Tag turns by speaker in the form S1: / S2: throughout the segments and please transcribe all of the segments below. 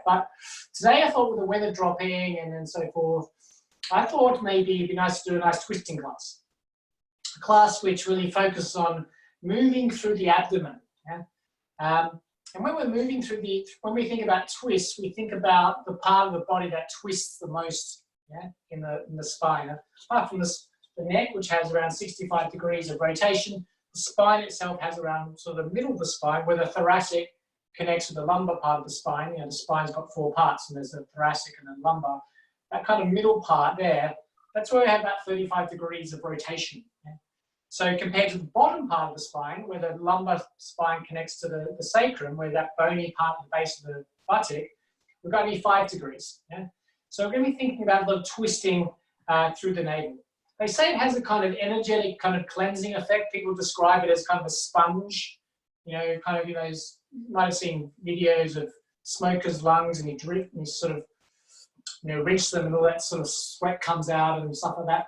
S1: But today I thought with the weather dropping and so forth, I thought maybe it'd be nice to do a nice twisting class. A class which really focuses on moving through the abdomen. Yeah? And when we're moving through when we think about twists, we think about the part of the body that twists the most, yeah, in the spine. Apart from the neck, which has around 65 degrees of rotation, the spine itself has around sort of the middle of the spine, where the thoracic connects with the lumbar part of the spine. You know, the spine's got 4 parts, and there's the thoracic and the lumbar. That kind of middle part there, that's where we have about 35 degrees of rotation. Yeah? So compared to the bottom part of the spine, where the lumbar spine connects to the sacrum, where that bony part at the base of the buttock, we've got only 5 degrees. Yeah? So we're going to be thinking about a little twisting through the navel. They say it has a kind of energetic, kind of cleansing effect. People describe it as kind of a sponge. You know, kind of, you might have seen videos of smokers' lungs, and you drip and you sort of, rinse them and all that sort of sweat comes out and stuff like that.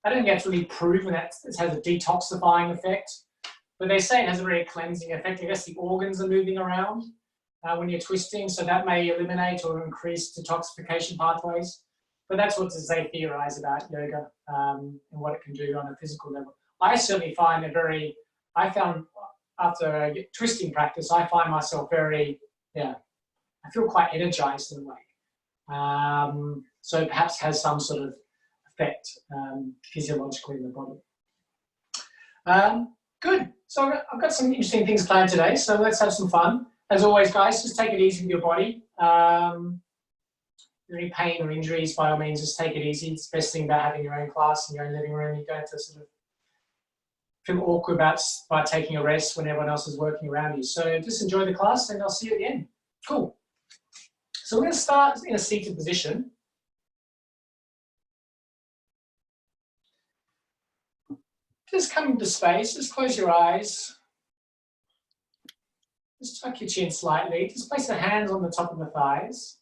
S1: I don't think that's really proven that it has a detoxifying effect, but they say it has a very cleansing effect. I guess the organs are moving around when you're twisting, so that may eliminate or increase detoxification pathways. But that's what they theorize about yoga and what it can do on a physical level. I certainly find after twisting practice, I find myself I feel quite energized in a way. So perhaps has some sort of effect physiologically in the body. Good. So I've got some interesting things planned today, so let's have some fun. As always, guys, just take it easy with your body. Any pain or injuries, by all means, just take it easy. It's the best thing about having your own class in your own living room. You don't have to sort of feel awkward about taking a rest when everyone else is working around you. So just enjoy the class, and I'll see you at the end. Cool. So we're going to start in a seated position. Just come into space, just close your eyes. Just tuck your chin slightly. Just place the hands on the top of the thighs,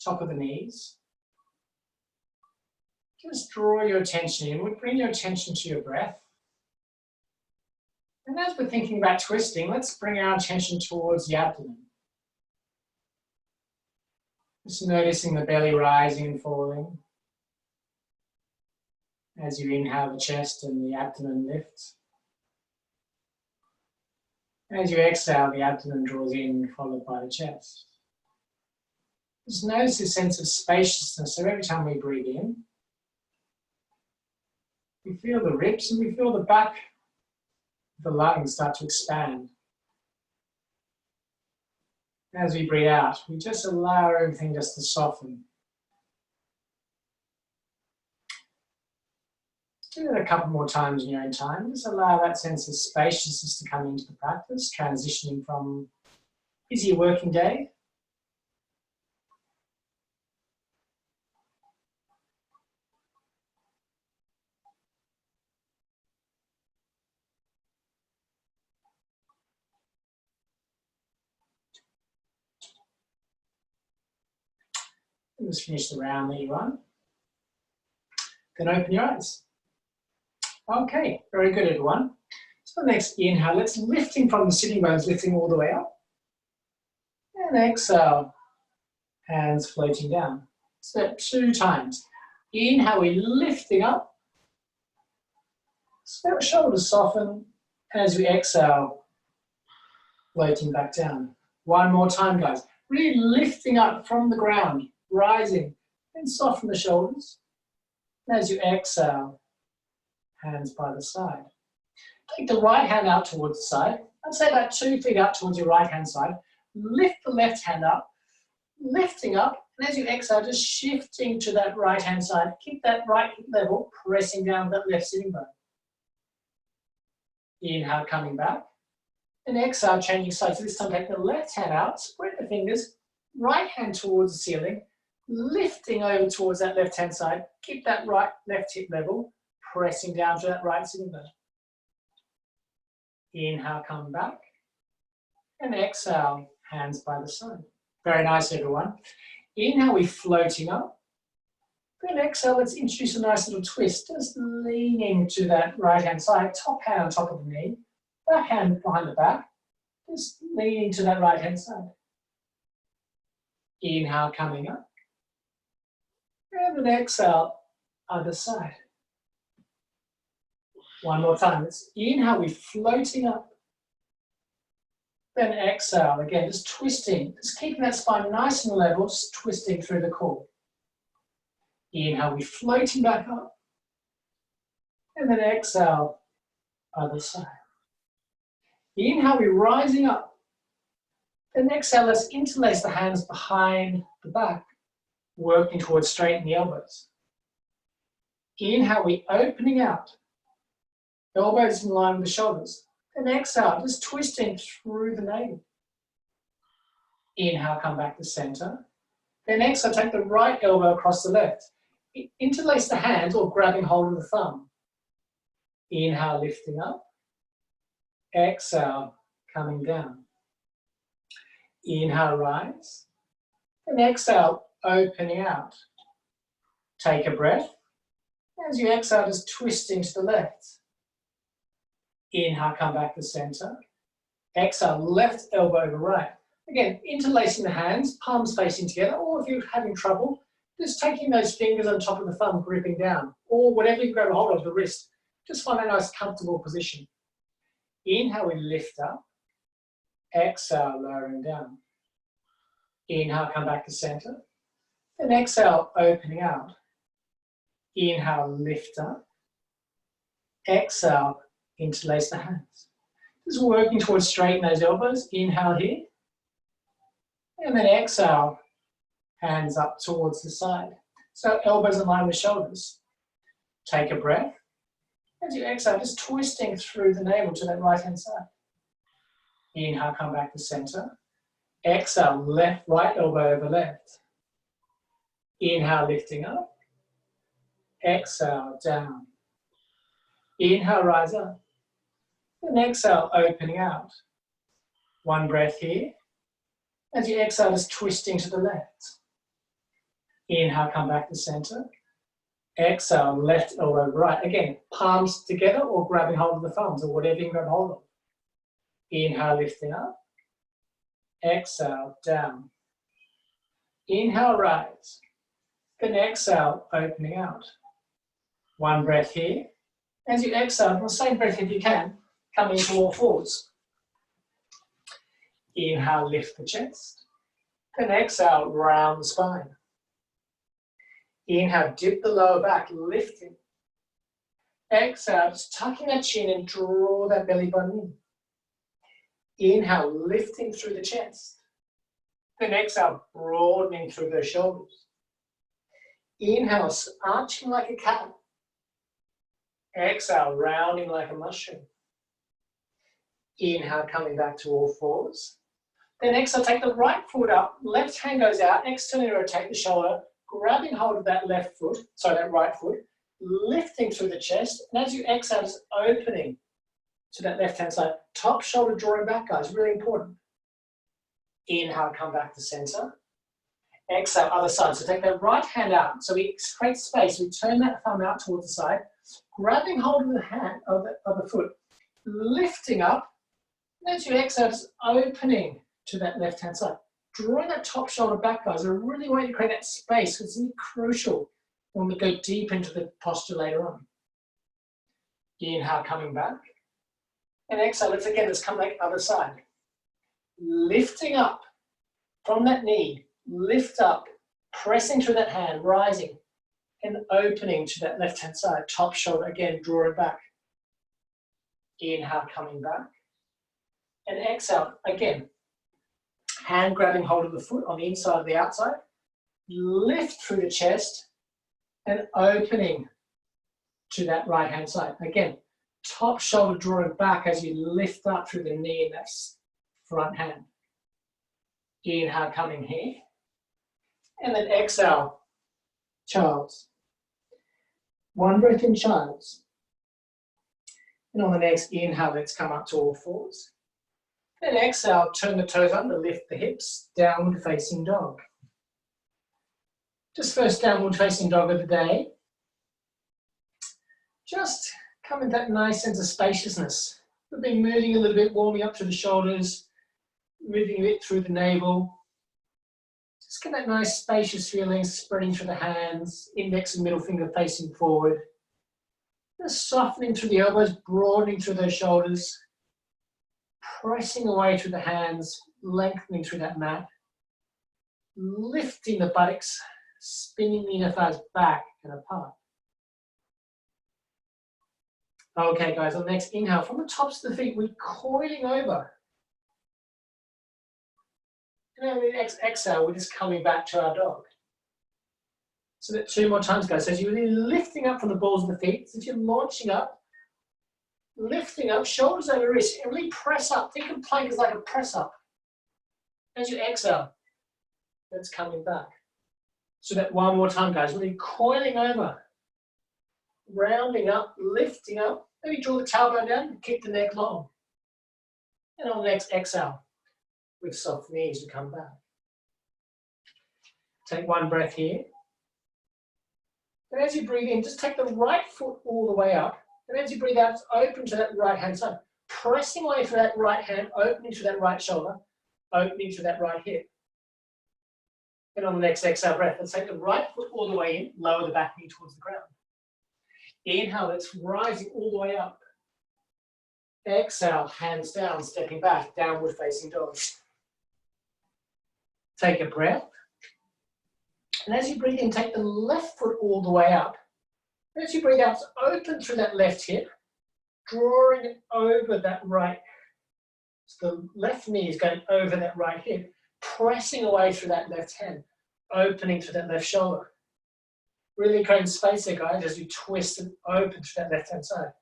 S1: top of the knees. Just draw your attention in. Bring your attention to your breath. And as we're thinking about twisting, let's bring our attention towards the abdomen. Just noticing the belly rising and falling. As you inhale, the chest and the abdomen lifts. As you exhale, the abdomen draws in, followed by the chest. Just notice this sense of spaciousness. So every time we breathe in, we feel the ribs and we feel the back of the lungs start to expand. As we breathe out, we just allow everything just to soften. Do that a couple more times in your own time. Just allow that sense of spaciousness to come into the practice, transitioning from busy working day. And just finish the round that you're on. Then open your eyes. Okay, very good, everyone. So next inhale, let's lifting from the sitting bones, lifting all the way up. And exhale, hands floating down. Step 2 times. Inhale, we're lifting up. Step shoulders soften. As we exhale, floating back down. One more time, guys. Really lifting up from the ground, rising, and soften the shoulders. As you exhale, hands by the side. Take the right hand out towards the side. I'd say about 2 feet out towards your right hand side. Lift the left hand up, lifting up, and as you exhale, just shifting to that right hand side. Keep that right hip level, pressing down that left sitting bone. Inhale, coming back. And exhale, changing sides. So this time take the left hand out, spread the fingers, right hand towards the ceiling, lifting over towards that left hand side. Keep that left hip level, pressing down to that right sitting bone. Inhale, come back. And exhale, hands by the side. Very nice, everyone. Inhale, we're floating up. Then exhale, let's introduce a nice little twist. Just leaning to that right hand side, top hand on top of the knee, back hand behind the back. Just leaning to that right hand side. Inhale, coming up. And then exhale, other side. One more time. Let's inhale, we're floating up. Then exhale, again, just twisting. Just keeping that spine nice and level, just twisting through the core. Inhale, we're floating back up. And then exhale, other side. Inhale, we're rising up. Then exhale, let's interlace the hands behind the back, working towards straightening the elbows. Inhale, we're opening out. Elbows in line with the shoulders. Then exhale, just twisting through the navel. Inhale, come back to center. Then exhale, take the right elbow across the left. Interlace the hands or grabbing hold of the thumb. Inhale, lifting up. Exhale, coming down. Inhale, rise. And exhale, opening out. Take a breath. As you exhale, just twisting to the left. Inhale, come back to center. Exhale, left elbow over right. Again, interlacing the hands, palms facing together, or if you're having trouble, just taking those fingers on top of the thumb, gripping down, or whatever you grab a hold of, the wrist. Just find a nice, comfortable position. Inhale, we lift up. Exhale, lowering down. Inhale, come back to center. Then exhale, opening out. Inhale, lift up. Exhale, interlace the hands. Just working towards straightening those elbows. Inhale here. And then exhale, hands up towards the side. So elbows in line with shoulders. Take a breath. As you exhale, just twisting through the navel to that right hand side. Inhale, come back to center. Exhale, left, right elbow over left. Inhale, lifting up. Exhale, down. Inhale, rise up. Then exhale, opening out. One breath here. As you exhale, just twisting to the left. Inhale, come back to center. Exhale, left elbow right. Again, palms together or grabbing hold of the thumbs or whatever you can grab hold of. Inhale, lifting up. Exhale, down. Inhale, rise. Then exhale, opening out. One breath here. As you exhale, the same breath if you can, come into all fours. Inhale, lift the chest. Then exhale, round the spine. Inhale, dip the lower back, lifting. Exhale, just tucking that chin and draw that belly button in. Inhale, lifting through the chest. Then exhale, broadening through the shoulders. Inhale, arching like a cat. Exhale, rounding like a mushroom. Inhale, coming back to all fours. Then exhale, take the right foot up, left hand goes out, externally rotate the shoulder, grabbing hold of that left foot, sorry, that right foot, lifting through the chest, and as you exhale, just opening to that left hand side. Top shoulder drawing back, guys, really important. Inhale, come back to center. Exhale, other side. So take that right hand out. So we create space. We turn that thumb out towards the side, grabbing hold of the hand of the foot, lifting up. And as you exhale, just opening to that left hand side. Drawing that top shoulder back, guys. I really want you to create that space because it's really crucial when we go deep into the posture later on. Inhale, coming back. And exhale, let's come back other side. Lifting up from that knee. Lift up, pressing through that hand, rising, and opening to that left-hand side. Top shoulder, again, draw it back. Inhale, coming back. And exhale, again, hand grabbing hold of the foot on the inside of the outside. Lift through the chest and opening to that right-hand side. Again, top shoulder drawing back as you lift up through the knee and that front hand. Inhale, coming here. And then exhale, child's. One breath in child's. And on the next inhale, let's come up to all fours. Then exhale, turn the toes under, lift the hips, downward facing dog. Just first downward facing dog of the day. Just come into that nice sense of spaciousness. We've been moving a little bit, warming up to the shoulders, moving a bit through the navel. Just get that nice spacious feeling spreading through the hands, index and middle finger facing forward. Just softening through the elbows, broadening through those shoulders. Pressing away through the hands, lengthening through that mat. Lifting the buttocks, spinning the inner thighs back and apart. Okay guys, on the next inhale, from the tops of the feet, we're coiling over. And then the next exhale, we're just coming back to our dog. So that 2 more times, guys. So as you're really lifting up from the balls of the feet, as if you're launching up, lifting up, shoulders over wrists, and really press up. Think of plank as like a press up. As you exhale, that's coming back. So that 1 more time, guys. Really coiling over, rounding up, lifting up. Maybe draw the tailbone down and keep the neck long. And on the next exhale, with soft knees, we come back. Take 1 breath here. And as you breathe in, just take the right foot all the way up. And as you breathe out, open to that right hand side. Pressing away through that right hand, opening to that right shoulder, opening to that right hip. And on the next exhale breath, let's take the right foot all the way in, lower the back knee towards the ground. Inhale, it's rising all the way up. Exhale, hands down, stepping back, downward facing dog. Take a breath. And as you breathe in, take the left foot all the way up. And as you breathe out, open through that left hip, drawing it over that right. So the left knee is going over that right hip, pressing away through that left hand, opening through that left shoulder. Really creating space there, guys, as you twist and open through that left hand side.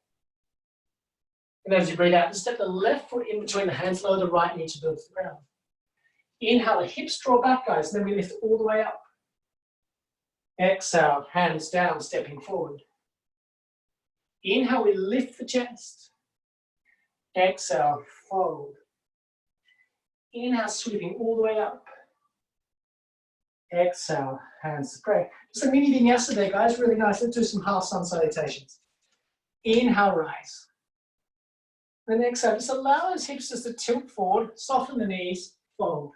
S1: And as you breathe out, just step the left foot in between the hands, lower the right knee to build to the ground. Inhale, the hips draw back, guys, and then we lift all the way up. Exhale, hands down, stepping forward. Inhale, we lift the chest. Exhale, fold. Inhale, sweeping all the way up. Exhale, hands to pray. Just a mini vinyasa there, guys, really nice. Let's do some half sun salutations. Inhale, rise. Then exhale, just allow those hips just to tilt forward, soften the knees, fold.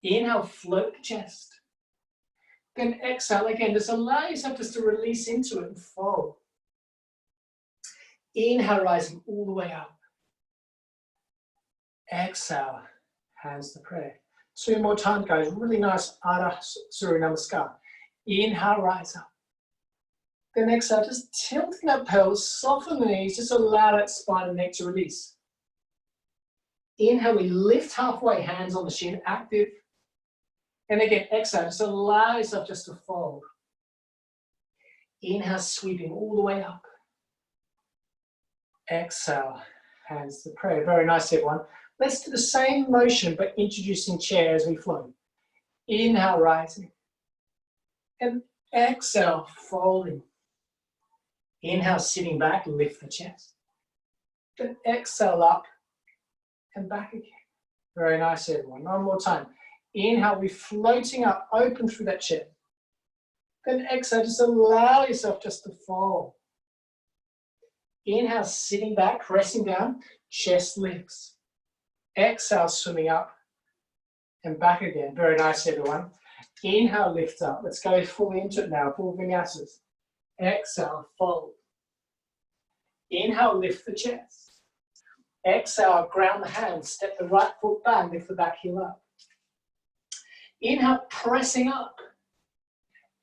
S1: Inhale, float the chest. Then exhale again, just allow yourself just to release into it and fold. Inhale, rising all the way up. Exhale, hands to prayer. 2 more times, guys. Really nice Ardha Surya Namaskar. Inhale, rise up. Then exhale, just tilting that pelvis, soften the knees, just allow that spine and neck to release. Inhale, we lift halfway, hands on the shin, active. And again, exhale, just allow yourself just to fold. Inhale, sweeping all the way up. Exhale, hands to prayer. Very nice, everyone. Let's do the same motion, but introducing chair as we flow. Inhale, rising. And exhale, folding. Inhale, sitting back, lift the chest. Then exhale up and back again. Very nice, everyone. 1 more time. Inhale, we're floating up, open through that chest. Then exhale, just allow yourself just to fold. Inhale, sitting back, resting down, chest lifts. Exhale, swimming up and back again. Very nice, everyone. Inhale, lift up. Let's go fully into it now, full vinyasas. Exhale, fold. Inhale, lift the chest. Exhale, ground the hands, step the right foot back, lift the back heel up. Inhale, pressing up.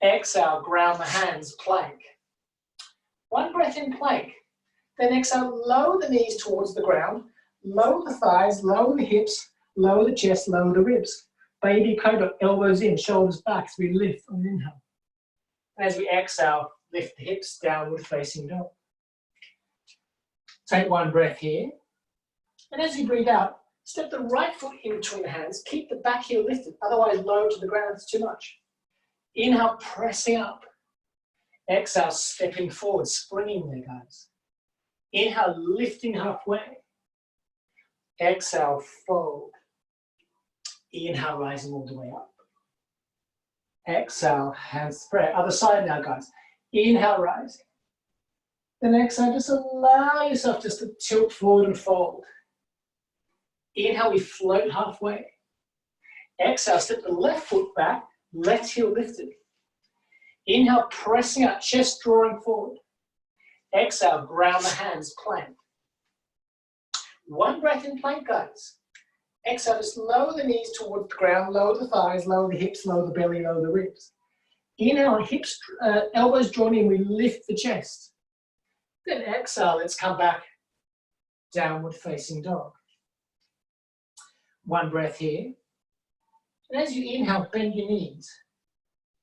S1: Exhale, ground the hands, plank. 1 breath in plank. Then exhale, lower the knees towards the ground, lower the thighs, lower the hips, lower the chest, lower the ribs. Baby cobra, elbows in, shoulders back as we lift on the inhale. As we exhale, lift the hips, downward facing dog. Take 1 breath here. And as you breathe out, step the right foot in between the hands, keep the back heel lifted, otherwise lower to the ground, it's too much. Inhale, pressing up. Exhale, stepping forward, springing there, guys. Inhale, lifting halfway. Exhale, fold. Inhale, rising all the way up. Exhale, hands to prayer. Other side now, guys. Inhale, rising. Then exhale, just allow yourself just to tilt forward and fold. Inhale, we float halfway. Exhale, step the left foot back, left heel lifted. Inhale, pressing up, chest drawing forward. Exhale, ground the hands, plank. One breath in plank, guys. Exhale, just lower the knees towards the ground, lower the thighs, lower the hips, lower the belly, lower the ribs. Inhale, hips, elbows drawn in, we lift the chest. Then exhale, let's come back, downward facing dog. One breath here. And as you inhale, bend your knees.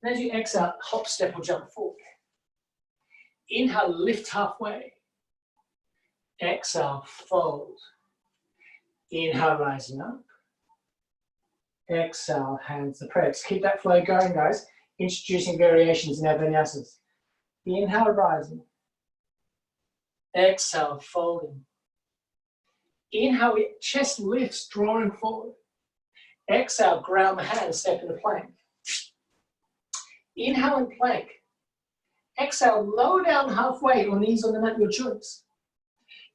S1: And as you exhale, hop, step, or jump forward. Inhale, lift halfway. Exhale, fold. Inhale, rising up. Exhale, hands to press. Keep that flow going, guys. Introducing variations in our vinyasas. Inhale, rising. Exhale, folding. Inhale, chest lifts, drawing forward. Exhale, ground the hands, step into plank. Inhale and plank. Exhale, lower down halfway or knees on the mat, your choice.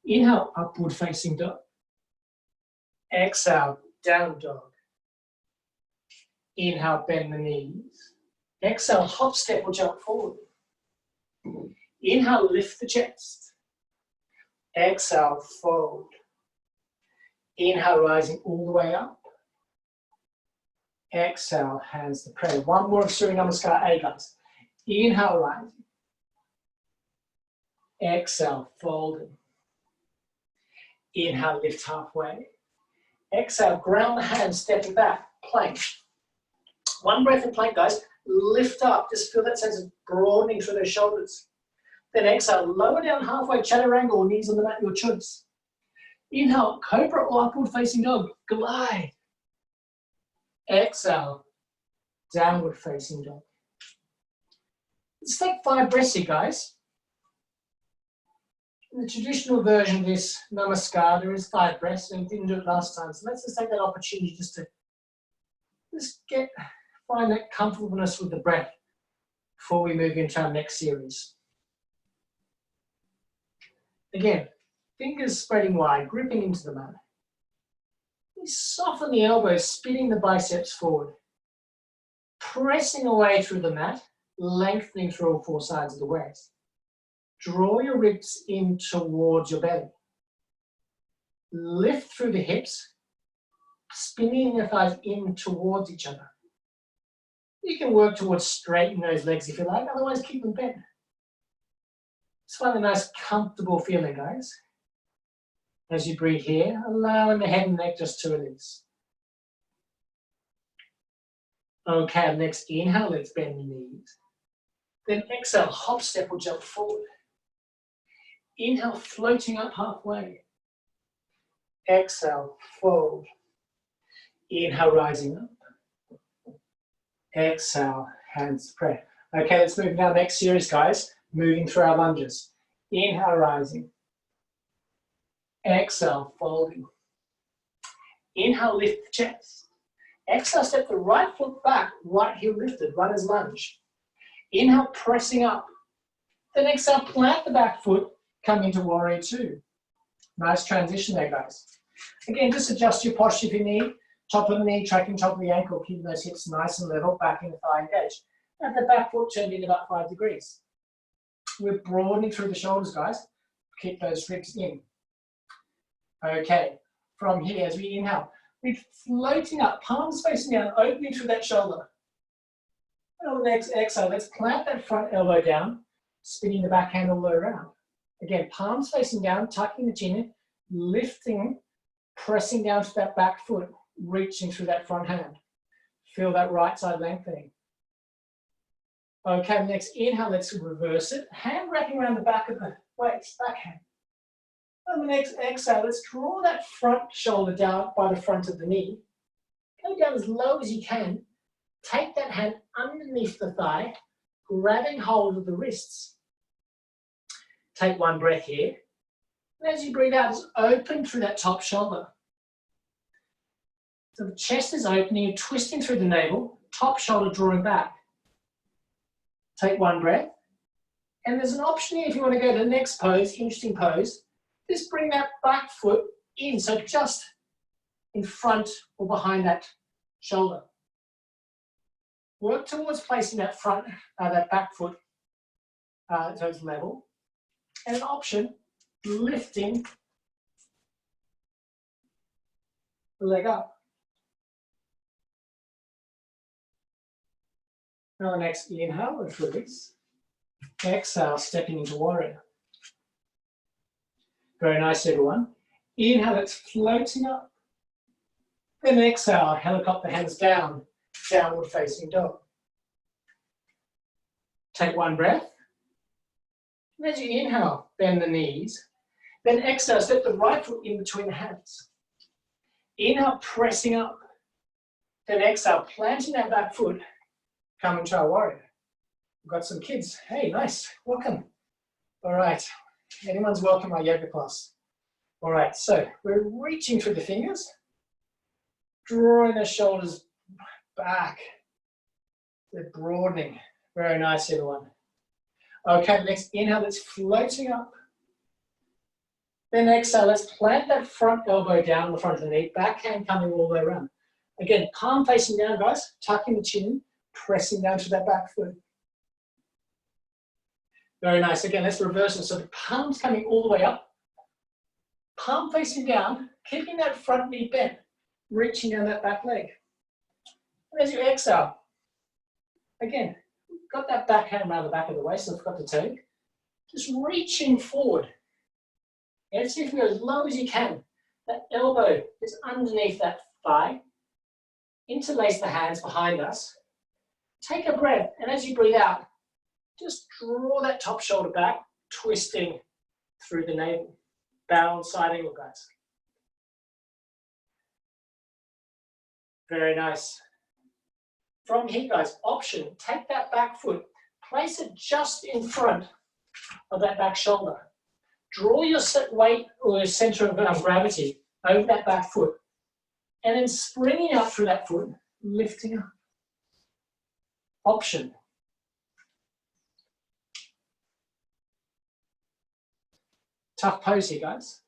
S1: Inhale, upward facing dog. Exhale, down dog. Inhale, bend the knees. Exhale, hop, step, or jump forward. Inhale, lift the chest. Exhale, fold. Inhale, rising all the way up. Exhale, hands to prayer. One more of Surya Namaskar A, guys. Inhale, rising. Exhale, folding. Inhale, lift halfway. Exhale, ground the hands, stepping back, plank. One breath in plank, guys. Lift up, just feel that sense of broadening through those shoulders. Then exhale, lower down halfway, chaturanga or knees on the mat, your choice. Inhale, cobra or upward facing dog, glide. Exhale, downward facing dog. Let's take 5 breaths here, guys. In the traditional version of this namaskar, there is 5 breaths, and we didn't do it last time. So let's just take that opportunity just to find that comfortableness with the breath before we move into our next series. Again, fingers spreading wide, gripping into the mat. You soften the elbows, spinning the biceps forward. Pressing away through the mat, lengthening through all 4 sides of the waist. Draw your ribs in towards your belly. Lift through the hips, spinning the thighs in towards each other. You can work towards straightening those legs if you like, otherwise keep them bent. Just find a nice comfortable feeling, guys. As you breathe here, allowing the head and neck just to release. Okay, next inhale, let's bend the knees. Then exhale, hop, step, or jump forward. Inhale, floating up halfway. Exhale, fold. Inhale, rising up. Exhale, hands to prayer. Okay, let's move now. Next series, guys. Moving through our lunges. Inhale, rising. Exhale, folding. Inhale, lift the chest. Exhale, step the right foot back, right heel lifted, runner's lunge. Inhale, pressing up. Then exhale, plant the back foot, come into warrior 2. Nice transition there, guys. Again, just adjust your posture if you need. Top of the knee, tracking top of the ankle, keeping those hips nice and level, back in the thigh engaged. And the back foot turned in about 5 degrees. We're broadening through the shoulders, guys. Keep those ribs in. Okay, from here, as we inhale, we're floating up, palms facing down, opening through that shoulder. And on the next exhale, let's plant that front elbow down, spinning the back hand all the way around. Again, palms facing down, tucking the chin in, lifting, pressing down to that back foot, reaching through that front hand. Feel that right side lengthening. Okay, next inhale, let's reverse it. Hand wrapping around the back of the waist, backhand. On the next exhale, let's draw that front shoulder down by the front of the knee. Go down as low as you can. Take that hand underneath the thigh, grabbing hold of the wrists. Take 1 breath here. And as you breathe out, just open through that top shoulder. So the chest is opening, you're twisting through the navel, top shoulder drawing back. Take 1 breath. And there's an option here if you want to go to the next pose, interesting pose. Just bring that back foot in, so just in front or behind that shoulder. Work towards placing that that back foot so it's level. And an option, lifting the leg up. Now the next inhale, let's release. Exhale, stepping into warrior. Very nice, everyone. Inhale, it's floating up. Then exhale, helicopter hands down, downward facing dog. Take one breath. And as you inhale, bend the knees. Then exhale, step the right foot in between the hands. Inhale, pressing up. Then exhale, planting that back foot, come into our warrior. We've got some kids. Hey, nice, welcome. All right, anyone's welcome our yoga class. All right, so we're reaching through the fingers, drawing the shoulders back. They're broadening. Very nice, everyone. Okay, next inhale, it's floating up. Then exhale, let's plant that front elbow down on the front of the knee, backhand coming all the way around. Again, palm facing down, guys, tucking the chin, pressing down to that back foot. Very nice. Again, let's reverse it. So the palm's coming all the way up, palm facing down, keeping that front knee bent, reaching down that back leg. And as you exhale, again, got that backhand around the back of the waist, so I forgot to tell you. Just reaching forward. And see if you go as low as you can. That elbow is underneath that thigh. Interlace the hands behind us. Take a breath, and as you breathe out, just draw that top shoulder back, twisting through the navel. Bound side angle, guys. Very nice. From here, guys, option, take that back foot, place it just in front of that back shoulder. Draw your weight or your center of gravity over that back foot, and then springing out through that foot, lifting up. Option. Tough pose here, guys.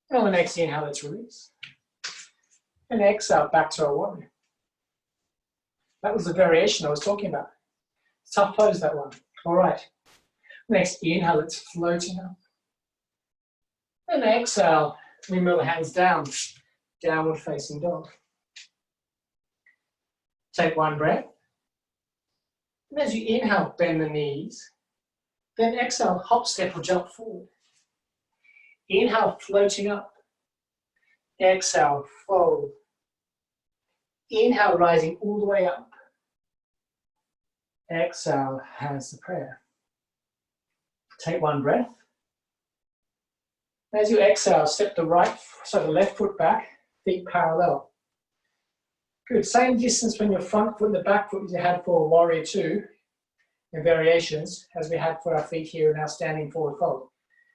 S1: And on the next inhale, let's release. And exhale, back to our warrior. That was the variation I was talking about. Tough pose, that one. All right. Next inhale, it's floating up. And exhale, we move the hands down, downward facing dog. Take one breath. And as you inhale, bend the knees. Then exhale, hop, step, or jump forward. Inhale, floating up. Exhale, fold. Inhale, rising all the way up. Exhale, hands to prayer. Take one breath. As you exhale, step the left foot back, feet parallel. Good, same distance from your front foot and the back foot as you had for warrior two in variations as we had for our feet here in our standing forward fold.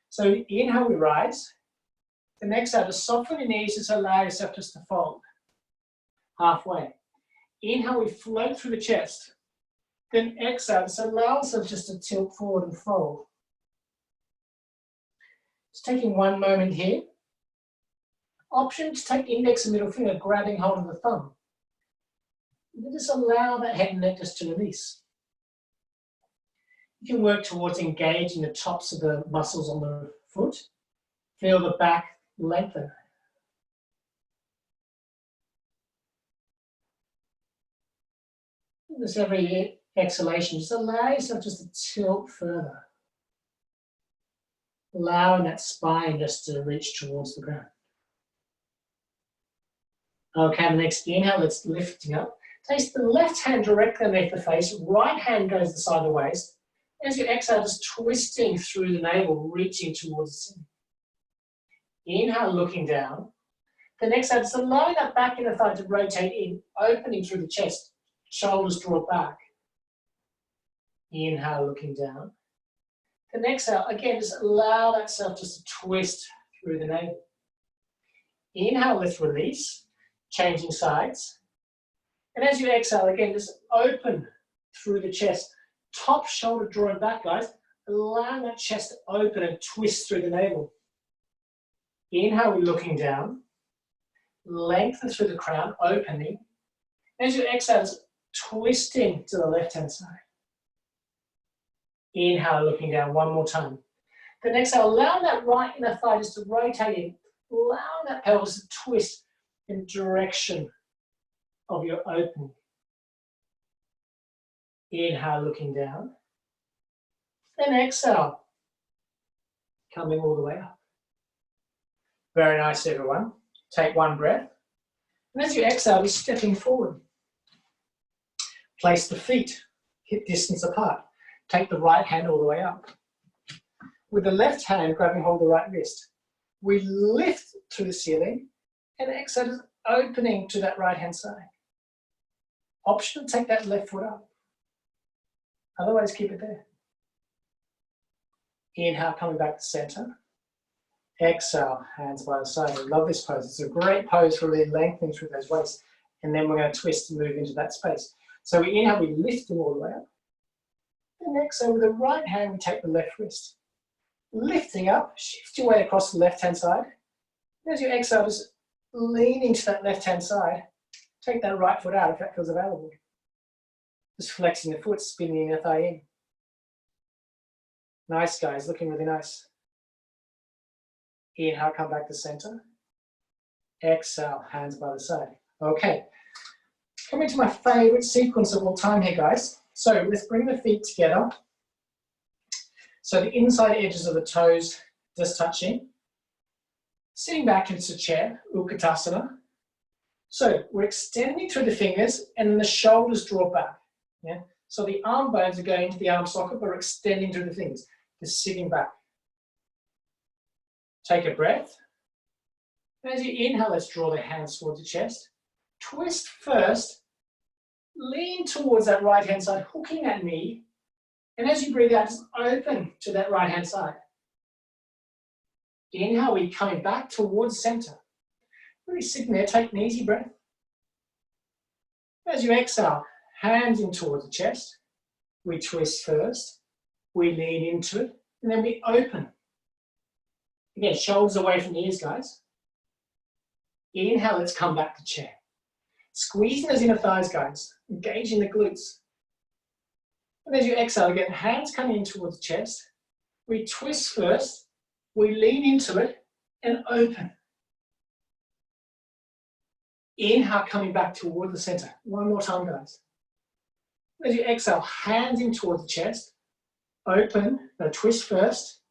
S1: So inhale, we rise. The next exhale, just soften your knees, just allow yourself just to fold halfway. Inhale, we float through the chest. Then exhale, just allow yourself just to tilt forward and fold. Just taking one moment here. Option to take index and middle finger, grabbing hold of the thumb. And just allow that head and neck just to release. You can work towards engaging the tops of the muscles on the foot. Feel the back lengthen. This every exhalation, just allow yourself just to tilt further. Allowing that spine just to reach towards the ground. Okay, the next inhale, it's lifting up. Place the left hand directly underneath the face, right hand goes the side of the waist. As you exhale, just twisting through the navel, reaching towards the center. Inhale, looking down. The next exhale, just allowing that back inner thigh to rotate in, opening through the chest. Shoulders draw back. Inhale, looking down. The next exhale, again, just allow that self just to twist through the navel. Inhale, let's release, changing sides. And as you exhale, again, just open through the chest. Top shoulder drawing back, guys. Allow that chest to open and twist through the navel. Inhale, we're looking down. Lengthen through the crown, opening. As you exhale, just twisting to the left-hand side. Inhale, looking down one more time. Then exhale, allow that right inner thigh just to rotate in. Allow that pelvis to twist in direction of your opening. Inhale, looking down. Then exhale, coming all the way up. Very nice, everyone. Take one breath. And as you exhale, you're stepping forward. Place the feet hip distance apart. Take the right hand all the way up. With the left hand, grabbing hold of the right wrist. We lift to the ceiling and exhale, opening to that right hand side. Option, take that left foot up. Otherwise, keep it there. Inhale, coming back to center. Exhale, hands by the side. I love this pose. It's a great pose for really lengthening through those waists. And then we're going to twist and move into that space. So we inhale, we lift them all the way up. And exhale, with the right hand, we take the left wrist. Lifting up, shift your way across the left-hand side. And as you exhale, just leaning to that left-hand side. Take that right foot out if that feels available. Just flexing the foot, spinning the thigh in. Nice, guys, looking really nice. Inhale, come back to center. Exhale, hands by the side. Okay, coming to my favorite sequence of all time here, guys. So let's bring the feet together. So the inside edges of the toes just touching. Sitting back into a chair, Utkatasana. So we're extending through the fingers and then the shoulders draw back. Yeah? So the arm bones are going to the arm socket, but we're extending through the fingers. Just sitting back. Take a breath. And as you inhale, let's draw the hands towards the chest. Twist first. Lean towards that right hand side, hooking that knee. And as you breathe out, just open to that right hand side. Inhale, we're coming back towards center. Really sitting there, take an easy breath. As you exhale, hands in towards the chest. We twist first. We lean into it. And then we open. Again, shoulders away from the ears, guys. Inhale, let's come back to chair. Squeezing those inner thighs, guys. Engaging the glutes. And as you exhale, again, hands coming in towards the chest. We twist first. We lean into it and open. Inhale, coming back toward the center. One more time, guys. As you exhale, hands in towards the chest. Open. Now twist first.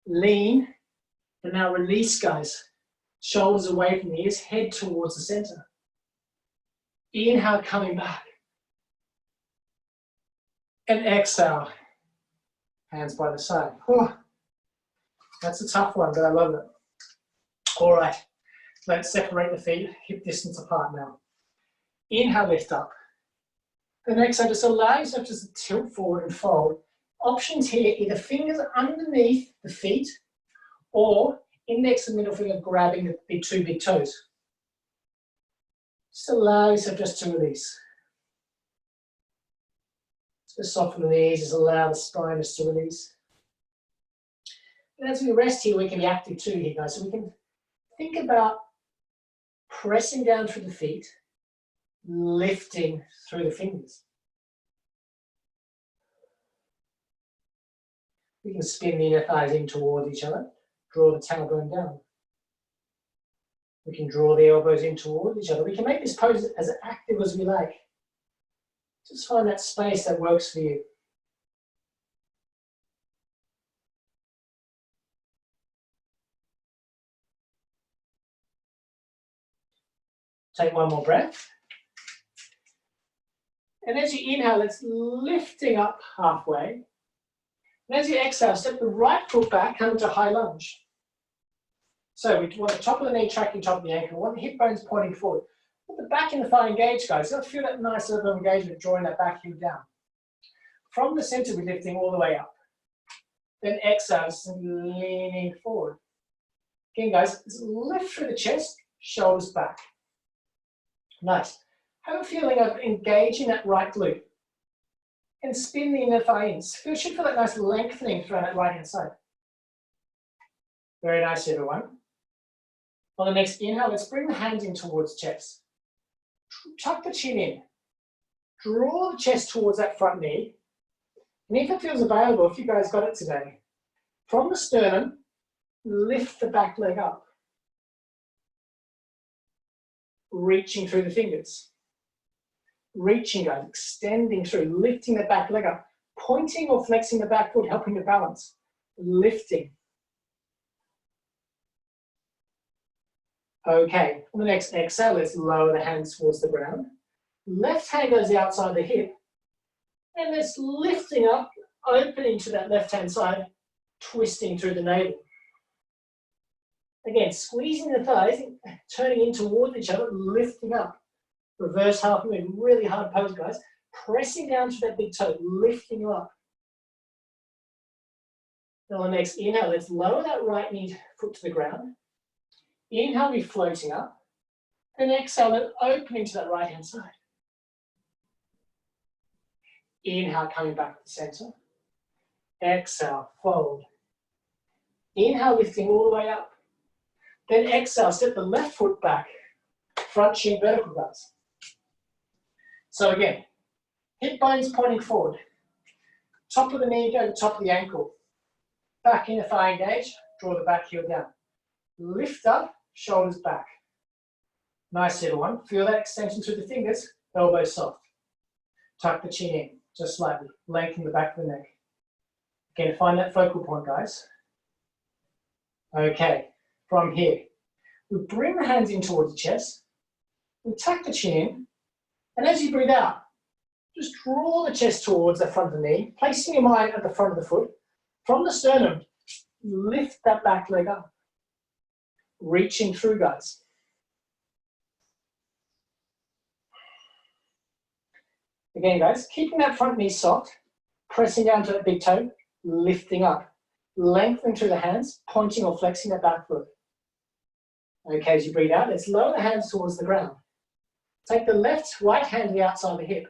S1: Lean. And now release, guys. Shoulders away from the ears. Head towards the center. Inhale, coming back. And exhale. Hands by the side. Oh, that's a tough one, but I love it. All right. Let's separate the feet, hip distance apart now. Inhale, lift up. Then exhale, just allow yourself just to tilt forward and fold. Options here, either fingers underneath the feet or index and middle finger grabbing the two big toes. Just allow yourself just to release. Just soften the knees, just allow the spine just to release. And as we rest here, we can be active too here, guys. So we can think about pressing down through the feet, lifting through the fingers. We can spin the inner thighs in towards each other, draw the tailbone down. We can draw the elbows in towards each other. We can make this pose as active as we like. Just find that space that works for you. Take one more breath. And as you inhale, it's lifting up halfway. And as you exhale, step the right foot back, come into high lunge. So we want the top of the knee tracking top of the ankle. We want the hip bones pointing forward. Put the back and the thigh engaged, guys. You'll feel that nice level of engagement, drawing that back heel down. From the center, we're lifting all the way up. Then exhale, leaning forward. Again, guys, just lift through the chest, shoulders back. Nice. Have a feeling of engaging that right glute. And spin the inner thigh in. You should feel that nice lengthening through that right hand side. Very nice, everyone. On the next inhale, let's bring the hands in towards chest. Tuck the chin in. draw the chest towards that front knee. And if it feels available, if you guys got it today, from the sternum, lift the back leg up. Reaching through the fingers. Reaching, guys, extending through, lifting the back leg up. Pointing or flexing the back foot, helping to balance. Lifting. Okay, on the next exhale, let's lower the hands towards the ground. Left hand goes outside the hip. And let's lifting up, opening to that left hand side, twisting through the navel. Again, squeezing the thighs, turning in towards each other, lifting up. Reverse half moon, really hard pose, guys. Pressing down to that big toe, lifting you up. Now on the next inhale, let's lower that right knee foot to the ground. Inhale, we're floating up. And exhale, opening to that right hand side. Inhale, coming back to the center. Exhale, fold. Inhale, lifting all the way up. Then exhale, step the left foot back. Front shin vertical, guys. So again, hip bones pointing forward. Top of the knee, go to the top of the ankle. Back in the thigh engage, draw the back heel down. Lift up, shoulders back. Nice, everyone. Feel that extension through the fingers, elbows soft. Tuck the chin in, just slightly. Lengthen the back of the neck. Again, find that focal point, guys. Okay, from here, we bring the hands in towards the chest. We tuck the chin in, and as you breathe out, just draw the chest towards the front of the knee, placing your mind at the front of the foot. From the sternum, lift that back leg up. Reaching through, guys. Again, guys, keeping that front knee soft, pressing down to that big toe, lifting up. Lengthening through the hands, pointing or flexing that back foot. Okay, as you breathe out, let's lower the hands towards the ground. Take the left, right hand to the outside of the hip.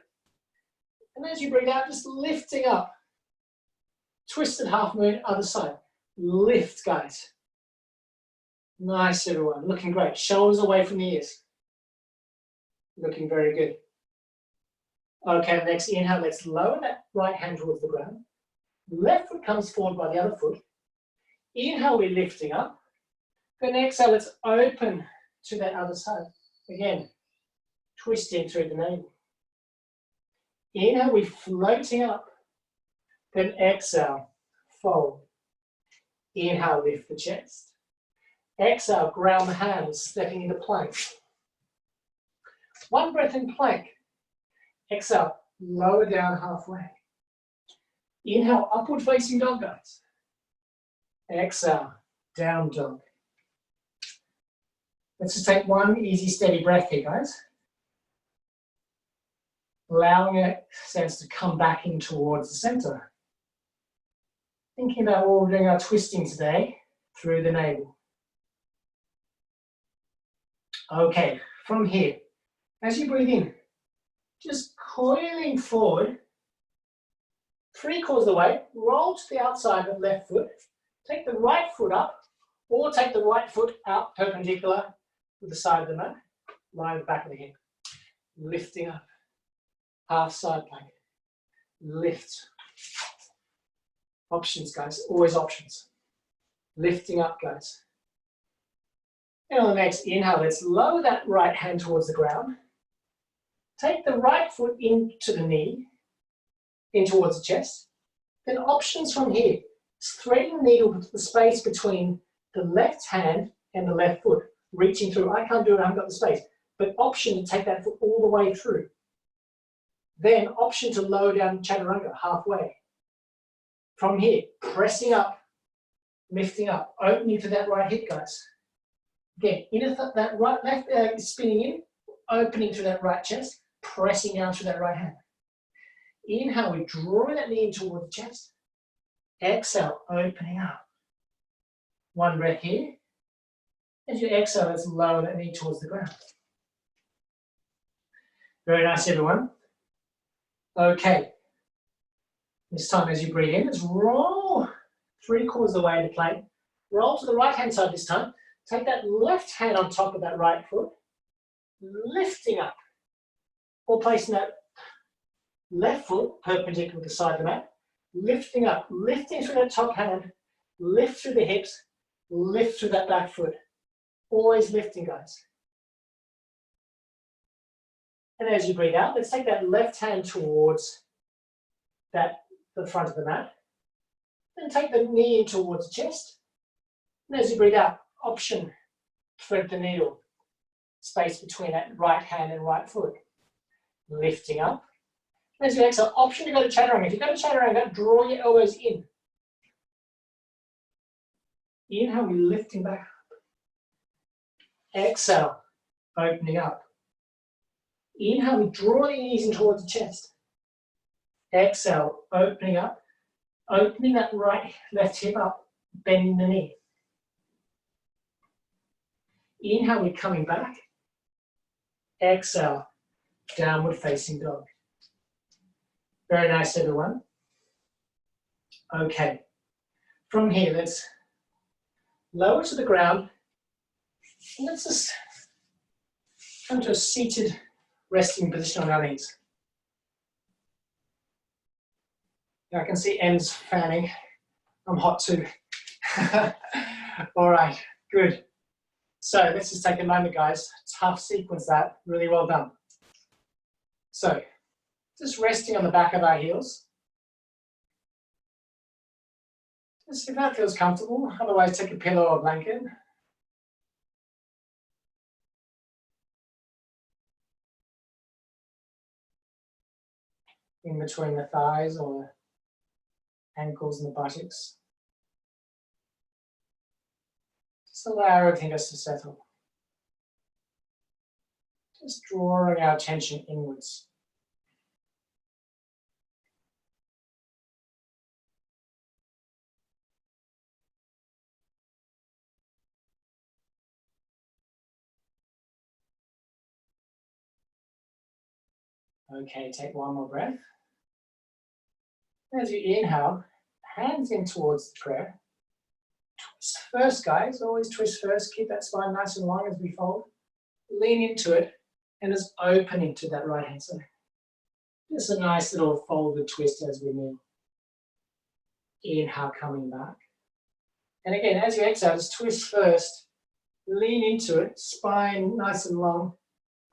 S1: And as you breathe out, just lifting up. Twisted half moon, other side. Lift, guys. Nice, everyone. Looking great. Shoulders away from the ears. Looking very good. Okay, next inhale, let's lower that right hand towards the ground. Left foot comes forward by the other foot. Inhale, we're lifting up. Then exhale, let's open to that other side. Again, twisting through the navel. Inhale, we're floating up. Then exhale, fold. Inhale, lift the chest. Exhale, ground the hands, stepping into plank. One breath in plank. Exhale, lower down halfway. Inhale, upward facing dog, guys. Exhale, down dog. Let's just take one easy, steady breath here, guys. Allowing a sense to come back in towards the center. Thinking about what we're doing our twisting today through the navel. Okay, from here, as you breathe in, just coiling forward, 3/4 of the way, roll to the outside of the left foot, take the right foot up, or take the right foot out perpendicular with the side of the mat, line the back of the hip, lifting up, half side plank, lift. Options, guys, always options. Lifting up, guys. And on the next inhale, let's lower that right hand towards the ground. Take the right foot into the knee, in towards the chest. Then options from here. Threading the needle into the space between the left hand and the left foot. Reaching through. I can't do it, I haven't got the space. But option to take that foot all the way through. Then option to lower down chaturanga halfway. From here, pressing up, lifting up, opening to that right hip, guys. Again, that right, left spinning in, opening to that right chest, pressing down through that right hand. Inhale, we draw that knee in toward the chest. Exhale, opening up. One breath here. As you exhale, let's lower that knee towards the ground. Very nice, everyone. Okay. This time as you breathe in, let's roll 3/4 of the way into plank. Roll to the right hand side this time. Take that left hand on top of that right foot, lifting up, or placing that Left foot perpendicular to the side of the mat. Lifting up, lifting through that top hand, lift through the hips, lift through that back foot. Always lifting, guys. And as you breathe out, let's take that left hand towards the front of the mat. Then take the knee in towards the chest. And as you breathe out, option, thread the needle, space between that right hand and right foot. Lifting up. And as you exhale, option to go to chaturanga. If you go to chaturanga, draw your elbows in. Inhale, we're lifting back up. Exhale, opening up. Inhale, we draw your knees in towards the chest. Exhale, opening up. Opening that left hip up, bending the knee. Inhale, we're coming back. Exhale, downward facing dog. Very nice, everyone. Okay. From here, let's lower to the ground. And let's just come to a seated resting position on our knees. I can see Em's fanning. I'm hot too. All right, good. So let's just take a moment, guys. Tough sequence that, really well done. So, just resting on the back of our heels. Just see if that feels comfortable. Otherwise, take a pillow or blanket. In between the thighs or ankles and the buttocks. Just allow everything just to settle. Just drawing our attention inwards. Okay, take one more breath. As you inhale, hands in towards the prayer. Twist first, guys. Always twist first. Keep that spine nice and long as we fold. Lean into it and just open into that right hand side. Just a nice little folded twist as we move. Inhale, coming back. And again, as you exhale, just twist first. Lean into it. Spine nice and long.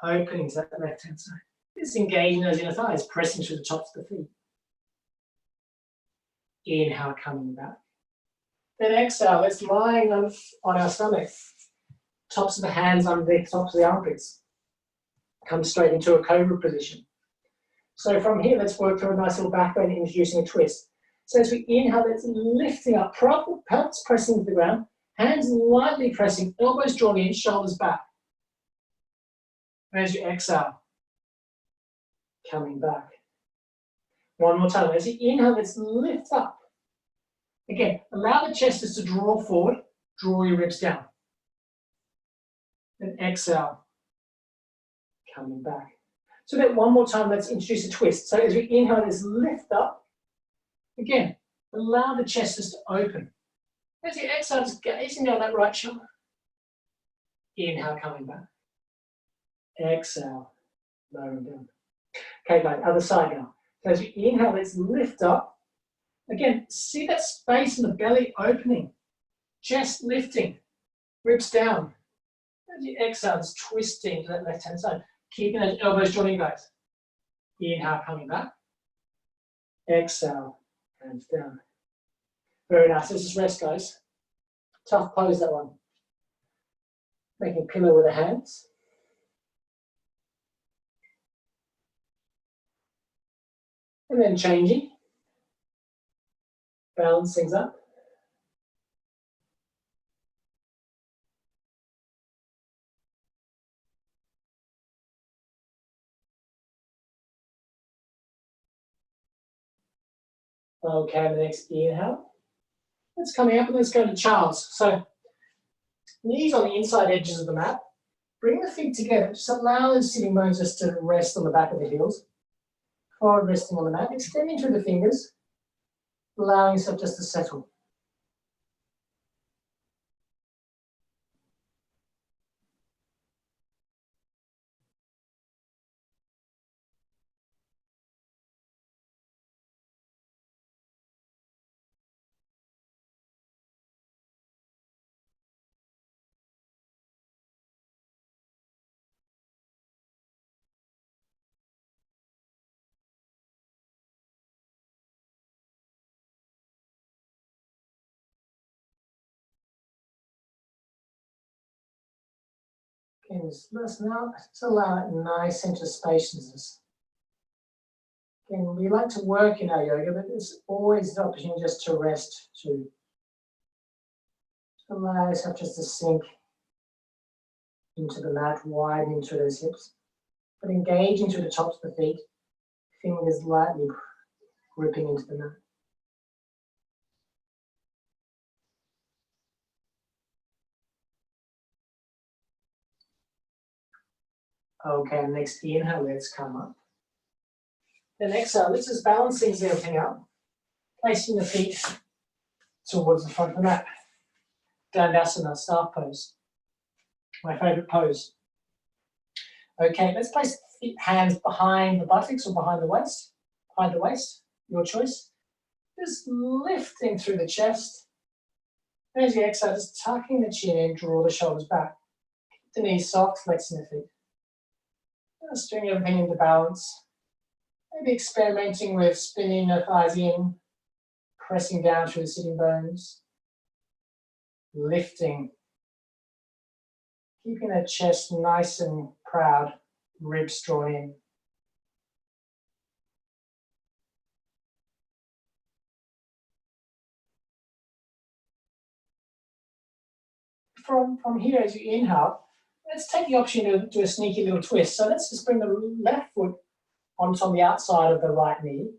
S1: Opening to that left hand side. Just engaging those inner thighs, pressing through the tops of the feet. Inhale, coming back. Then exhale, let's lying on our stomach. Tops of the hands under the tops of the armpits. Come straight into a cobra position. So from here, let's work through a nice little back bend, introducing a twist. So as we inhale, let's lifting up, pelts pressing to the ground, hands lightly pressing, elbows drawn in, shoulders back. And as you exhale, coming back. One more time. As you inhale, let's lift up. Again, allow the chest just to draw forward, draw your ribs down. And exhale, coming back. So that one more time, let's introduce a twist. So as we inhale, let's lift up. Again, allow the chest just to open. As you exhale, just gazing down that right shoulder. Inhale, coming back. Exhale, lowering down. Okay, guys, other side now. So as we inhale, let's lift up. Again, see that space in the belly opening. Chest lifting, ribs down. As you exhale, just twisting to that left-hand side. Keeping those elbows drawn in, guys. Inhale, coming back. Exhale, hands down. Very nice. This is rest, guys. Tough pose, that one. Making pillow with the hands. And then changing. Balance things up. Okay, the next inhale. Let's coming up and let's go to Charles. So knees on the inside edges of the mat. Bring the feet together. Just allow the sitting bones just to rest on the back of the heels. Forward resting on the mat. Extending through the fingers. Allowing yourself just to settle. Again, just listen out, just allow that nice center spaciousness. Again, we like to work in our yoga, but there's always the opportunity just to rest too. So allow yourself just to sink into the mat, widen into those hips, but engaging through the tops of the feet, fingers lightly gripping into the mat. Okay, next inhale, let's come up. Then exhale, let's just balance things everything out. Placing the feet towards the front of the mat. Dandasana, staff pose. My favorite pose. Okay, let's place the hands behind the buttocks or behind the waist. Behind the waist, your choice. Just lifting through the chest. As you exhale, just tucking the chin in, draw the shoulders back. Keep the knees soft, flexing the feet. Just doing everything into balance. Maybe experimenting with spinning the thighs in, pressing down through the sitting bones, lifting, keeping the chest nice and proud, ribs drawn in. From here, as you inhale, let's take the option to do a sneaky little twist. So let's just bring the left foot onto the outside of the right knee.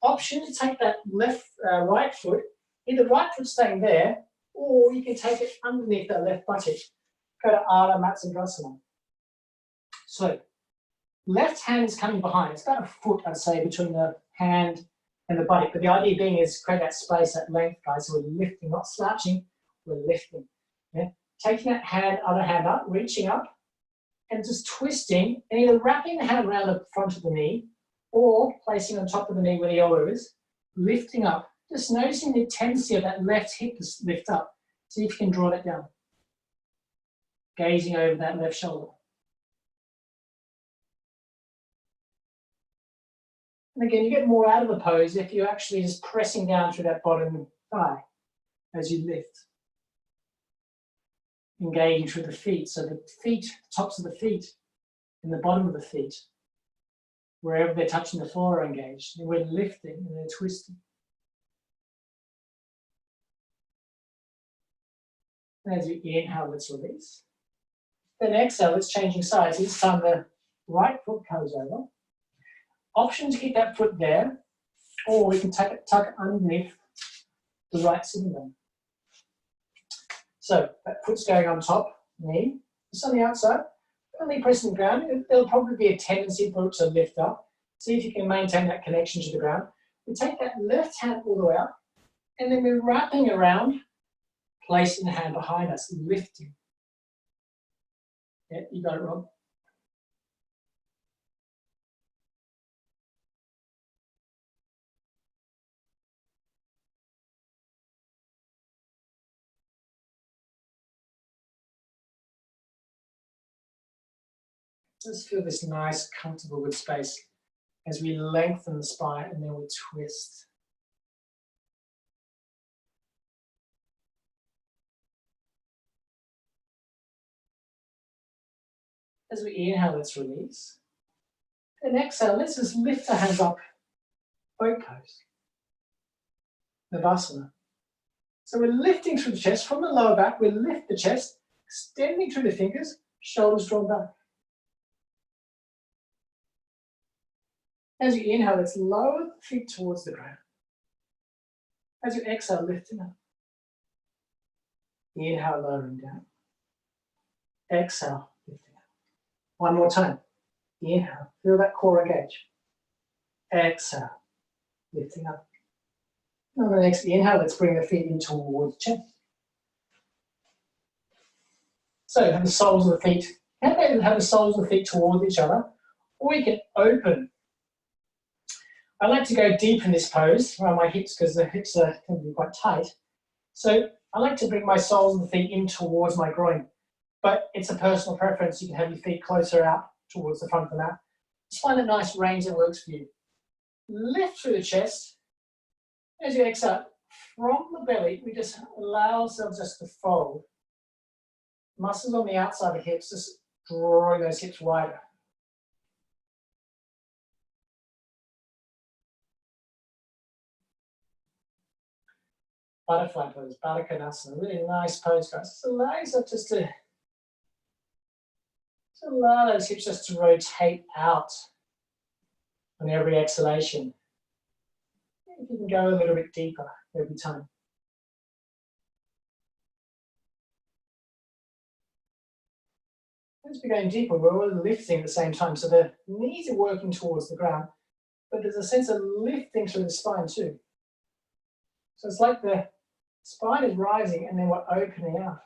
S1: Option to take that right foot, either right foot staying there, or you can take it underneath that left buttock. Go to Ardha Matsyendrasana. So, left hand is coming behind. It's about a foot, I'd say, between the hand and the buttock. But the idea being is create that space, that length, guys. So we're lifting, not slouching, we're lifting. Yeah? Taking that hand, other hand up, reaching up, and just twisting, and either wrapping the hand around the front of the knee, or placing on top of the knee where the elbow is, lifting up. Just noticing the tendency of that left hip to lift up. See if you can draw that down. Gazing over that left shoulder. And again, you get more out of the pose if you're actually just pressing down through that bottom thigh as you lift. Engaging through the feet. So the feet, tops of the feet, and the bottom of the feet, wherever they're touching the floor are engaged. And we're lifting and then twisting. And as you inhale, let's release. Then exhale, it's changing sides. This time the right foot goes over. Option to keep that foot there, or we can tuck it underneath the right sitting bone. So that foot's going on top, knee, just on the outside, only pressing the ground. There'll probably be a tendency for it to lift up. See if you can maintain that connection to the ground. We take that left hand all the way up, and then we're wrapping around, placing the hand behind us, lifting. Yeah, you got it, Rob. Just feel this nice, comfortable good space as we lengthen the spine and then we twist. As we inhale, let's release. And exhale, let's just lift the hands up, boat pose, Navasana. So we're lifting through the chest, from the lower back, we lift the chest, extending through the fingers, shoulders drawn back. As you inhale, let's lower the feet towards the ground. As you exhale, lifting up. Inhale, lowering down. Exhale, lifting up. One more time. Inhale, feel that core engage. Exhale, lifting up. On the next inhale, let's bring the feet in towards the chest. So have the soles of the feet, have the soles of the feet towards each other, or you can open. I like to go deep in this pose around my hips because the hips are can be quite tight. So I like to bring my soles of the feet in towards my groin, but it's a personal preference. You can have your feet closer out towards the front of the mat. Just find a nice range that works for you. Lift through the chest. As you exhale, from the belly, we just allow ourselves just to fold. Muscles on the outside of the hips just drawing those hips wider. Butterfly pose, Baddha Konasana, really nice pose, guys. Just allows us just to allow those hips just to rotate out on every exhalation. If you can go a little bit deeper every time. As we're going deeper, we're all lifting at the same time. So the knees are working towards the ground, but there's a sense of lifting through the spine too. So it's like the spine is rising and then we're opening out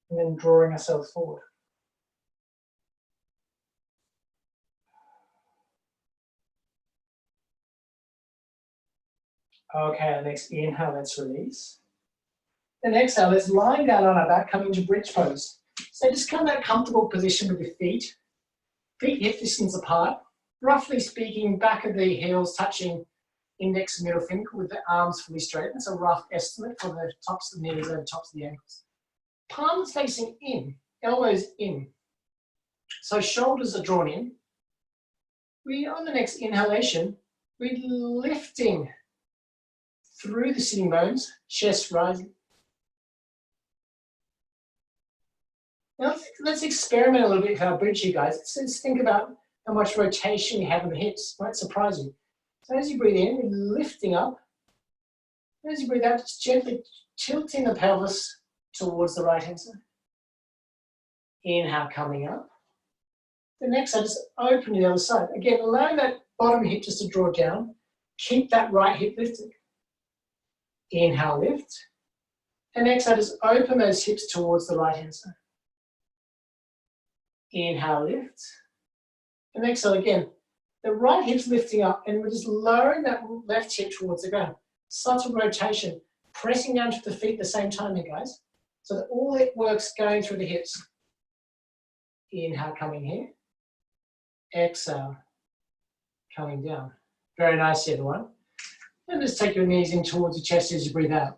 S1: and then drawing ourselves forward. Okay, the next inhale, let's release. Then exhale, let's lie down on our back, come into bridge pose. So just come to that comfortable position with your feet hip distance apart. Roughly speaking, back of the heels touching index and middle finger with the arms fully straight. That's a rough estimate for the tops of the knees over tops of the ankles. Palms facing in, elbows in. So shoulders are drawn in. On the next inhalation, we're lifting through the sitting bones, chest rising. Now let's experiment a little bit with our bridge here, guys. Let's think about how much rotation you have in the hips. Might surprise you. So as you breathe in, you're lifting up. As you breathe out, just gently tilting the pelvis towards the right hand side. Inhale, coming up. The next exhale, just open to the other side. Again, allowing that bottom hip just to draw down. Keep that right hip lifted. Inhale, lift. And exhale, just open those hips towards the right hand side. Inhale, lift. And exhale again. The right hip's lifting up and we're just lowering that left hip towards the ground. Subtle rotation, pressing down to the feet at the same time here, guys. So that all it works going through the hips. Inhale, coming here. Exhale, coming down. Very nice, everyone. And just take your knees in towards your chest as you breathe out.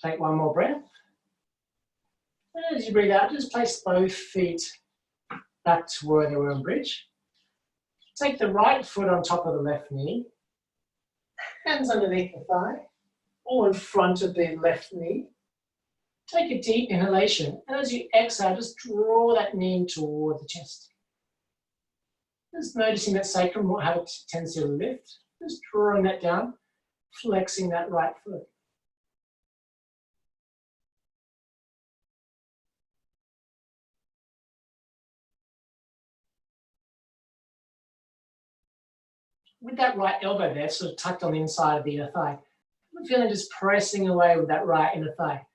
S1: Take one more breath. And as you breathe out, just place both feet back to where they were in bridge. Take the right foot on top of the left knee. Hands underneath the thigh, or in front of the left knee. Take a deep inhalation, and as you exhale, just draw that knee in toward the chest. Just noticing that sacrum will have a tendency to lift. Just drawing that down, flexing that right foot. With that right elbow there, sort of tucked on the inside of the inner thigh, I'm feeling just pressing away with that right inner thigh.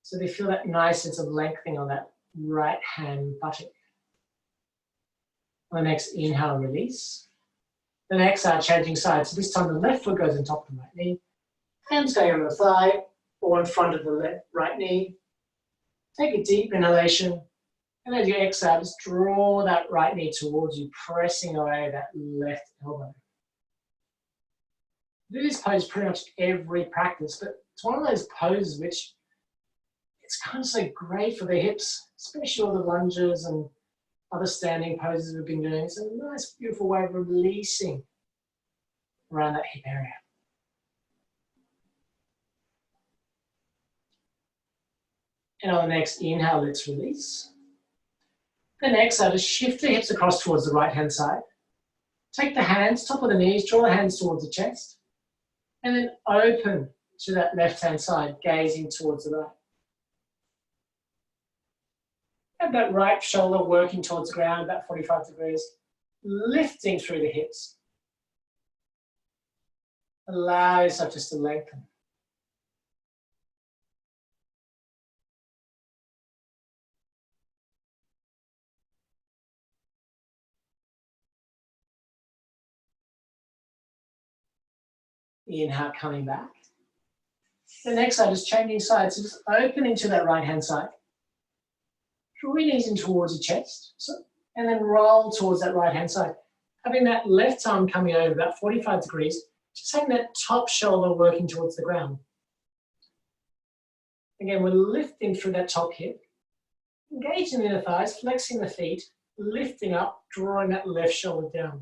S1: So they feel that nice sense of lengthening on that right hand buttock. On the next inhale, release. Then exhale, changing sides. So this time the left foot goes on top of the right knee. Hands going on the thigh or in front of the right knee. Take a deep inhalation. And as you exhale, just draw that right knee towards you, pressing away that left elbow. Do this pose pretty much every practice, but it's one of those poses which it's kind of so great for the hips, especially all the lunges and other standing poses we've been doing. It's a nice, beautiful way of releasing around that hip area. And on the next inhale, let's release. Then exhale, just shift the hips across towards the right-hand side. Take the hands, top of the knees, draw the hands towards the chest. And then open to that left-hand side, gazing towards the right. Have that right shoulder working towards the ground, about 45 degrees, lifting through the hips. Allow yourself just to lengthen. Inhale, coming back. The next side is changing sides, so just opening to that right-hand side. Draw your knees in towards your chest, and then roll towards that right-hand side. Having that left arm coming over about 45 degrees, just having that top shoulder working towards the ground. Again, we're lifting through that top hip, engaging the inner thighs, flexing the feet, lifting up, drawing that left shoulder down.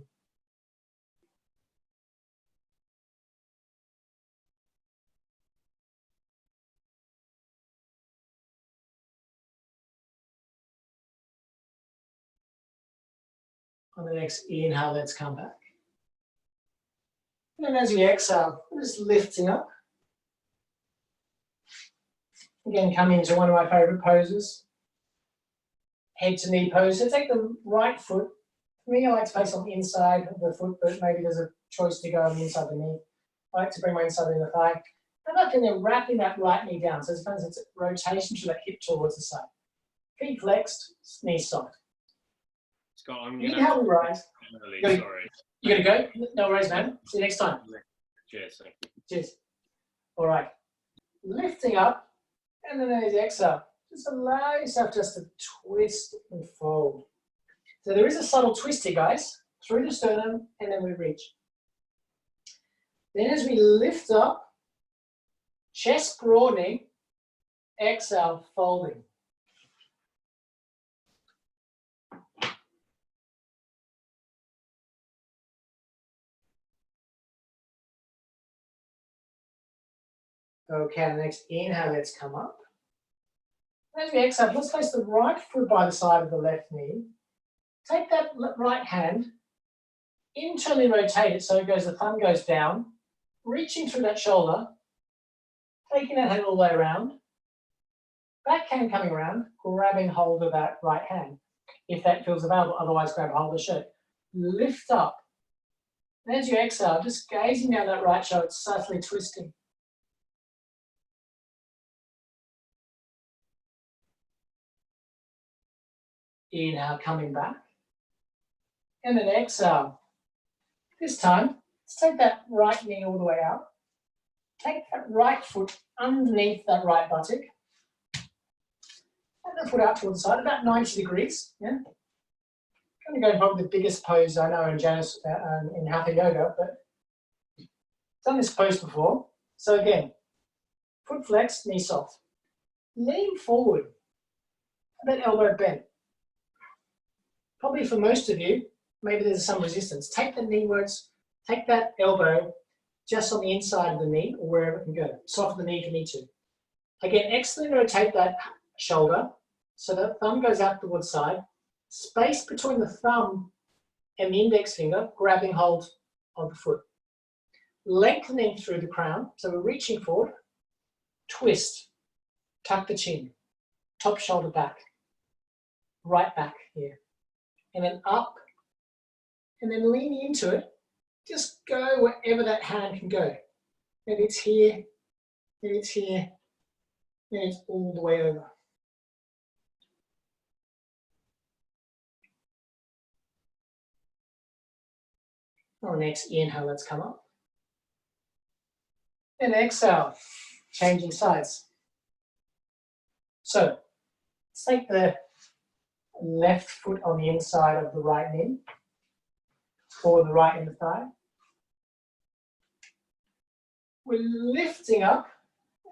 S1: On the next inhale, let's come back. And then as we exhale, we're just lifting up. Again, coming into one of my favorite poses, head to knee pose. So take the right foot. For me, I like to face on the inside of the foot, but maybe there's a choice to go on the inside of the knee. I like to bring my inside in the thigh. And I'm then wrapping that right knee down. So it's a rotation to that hip towards the side. Feet flexed, knees soft.
S2: Scott, I'm
S1: going to rise.
S2: Sorry.
S1: You got to go? No worries, man. See you next time.
S2: Cheers. Thank you.
S1: Cheers. All right. Lifting up, and then as you exhale, just allow yourself just to twist and fold. So there is a subtle twist here, guys, through the sternum, and then we reach. Then as we lift up, chest broadening, exhale, folding. Okay, the next inhale, let's come up. As we exhale, let's place the right foot by the side of the left knee. Take that right hand, internally rotate it so it goes, the thumb goes down, reaching through that shoulder, taking that hand all the way around, back hand coming around, grabbing hold of that right hand, if that feels available, otherwise grab hold of the shirt. Lift up. And as you exhale, just gazing down that right shoulder, subtly twisting. Inhale, coming back. And then exhale. This time, let's take that right knee all the way out. Take that right foot underneath that right buttock. And the foot out towards the side, about 90 degrees. Yeah. I'm going to go probably the biggest pose I know in Janice in Hatha Yoga, but done this pose before. So again, foot flexed, knee soft. Lean forward, that elbow bent. Probably for most of you, maybe there's some resistance. Take the kneewards, take that elbow just on the inside of the knee or wherever it can go. Soften the knee if you need to. Again, excellent, rotate that shoulder so that thumb goes out towards the side. Space between the thumb and the index finger, grabbing hold of the foot. Lengthening through the crown, so we're reaching forward. Twist, tuck the chin, top shoulder back, right back here. And then up, and then leaning into it, just go wherever that hand can go. Maybe it's here, maybe it's here, maybe it's all the way over. On the next inhale, let's come up. And exhale, changing sides. So, let's take the left foot on the inside of the right knee, or the right inner thigh. We're lifting up,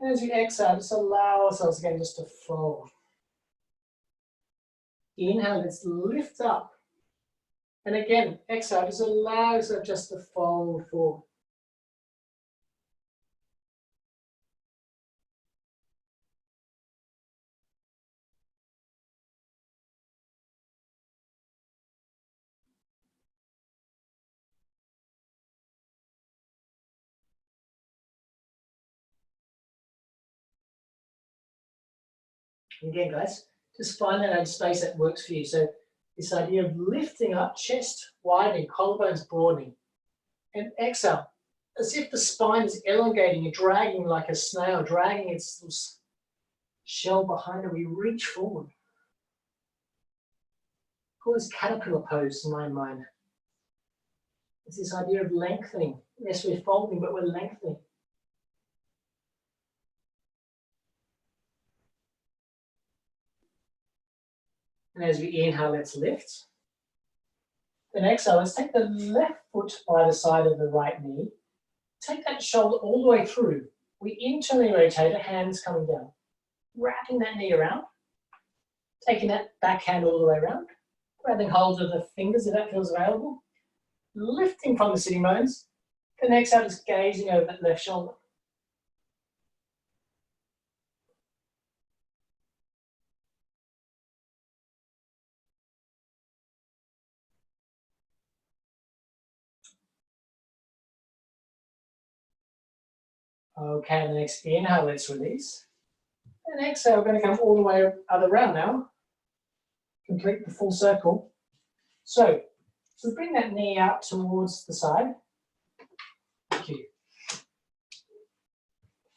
S1: and as we exhale, just allow ourselves again just to fold. Inhale, let's lift up. And again, exhale, just allow yourself just to fold forward. Again, guys, just find that own space that works for you. So this idea of lifting up, chest widening, collarbones broadening, and exhale, as if the spine is elongating, you're dragging like a snail, dragging its shell behind it. We reach forward. Call this caterpillar pose in my mind. It's this idea of lengthening. Yes, we're folding, but we're lengthening. And as we inhale, let's lift. Then exhale, let's take the left foot by the side of the right knee. Take that shoulder all the way through. We internally rotate it, hands coming down. Wrapping that knee around. Taking that back hand all the way around. Grabbing hold of the fingers if that feels available. Lifting from the sitting bones. Then exhale, just gazing over that left shoulder. Okay, the next inhale, let's release. And exhale, we're going to come all the way other round now. Complete the full circle. So bring that knee out towards the side. Thank you.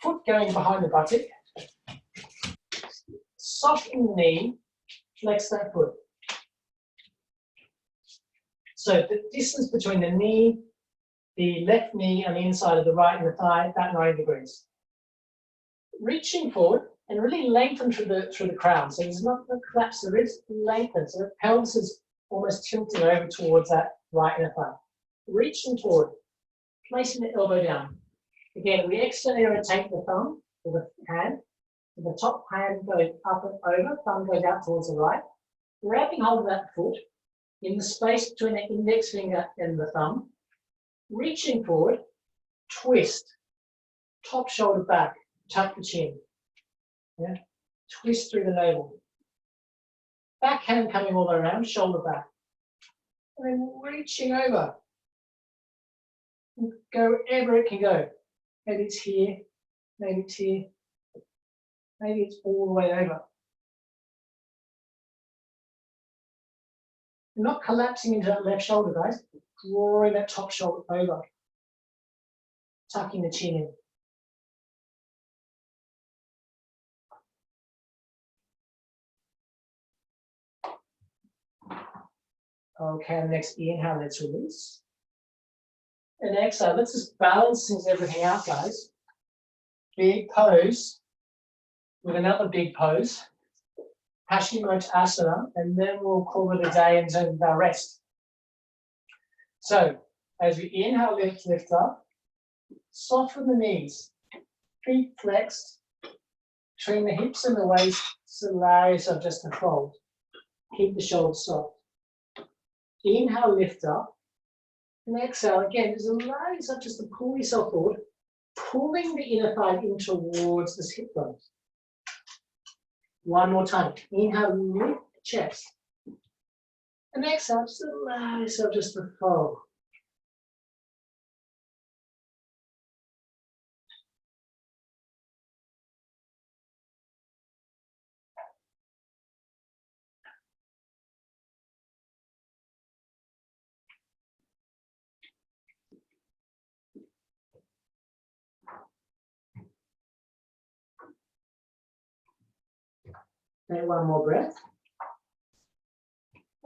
S1: Foot going behind the buttock. Soften the knee, flex that foot. So the distance between the knee, the left knee and the inside of the right and the thigh, about 90 degrees. Reaching forward and really lengthen through the crown. So there's not a collapse, there is lengthen. So the pelvis is almost tilting over towards that right inner thigh. Reaching forward, placing the elbow down. Again, we externally rotate the thumb with the hand. The top hand goes up and over, thumb goes out towards the right. Grabbing hold of that foot in the space between the index finger and the thumb. Reaching forward, twist, top shoulder back, tuck the chin. Yeah. Twist through the navel. Back hand coming all the way around, shoulder back. And then reaching over. Go wherever it can go. Maybe it's here, maybe it's here, maybe it's all the way over. You're not collapsing into that left shoulder, guys. Drawing that top shoulder over. Tucking the chin in. Okay, next inhale, let's release. And exhale, let's just balance everything out, guys. Big pose with another big pose. Paschimottanasana, and then we'll call it a day in terms of our rest. So, as we inhale, lift up, soften the knees, feet flexed, between the hips and the waist, so allow yourself just to fold. Keep the shoulders soft. Inhale, lift up, and exhale again, just allow yourself just to pull yourself forward, pulling the inner thigh in towards the hip bones. One more time. Inhale, lift the chest. And exhale, just allow yourself just to fold. Take one more breath.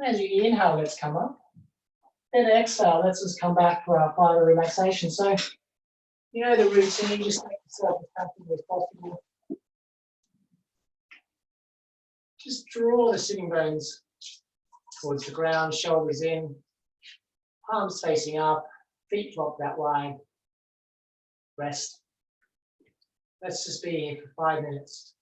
S1: As you inhale, let's come up. Then exhale, let's just come back for our final relaxation. So, you know the routine, just make yourself as comfortable as possible. Just draw the sitting bones towards the ground, shoulders in, palms facing up, feet flopped that way. Rest. Let's just be here for 5 minutes.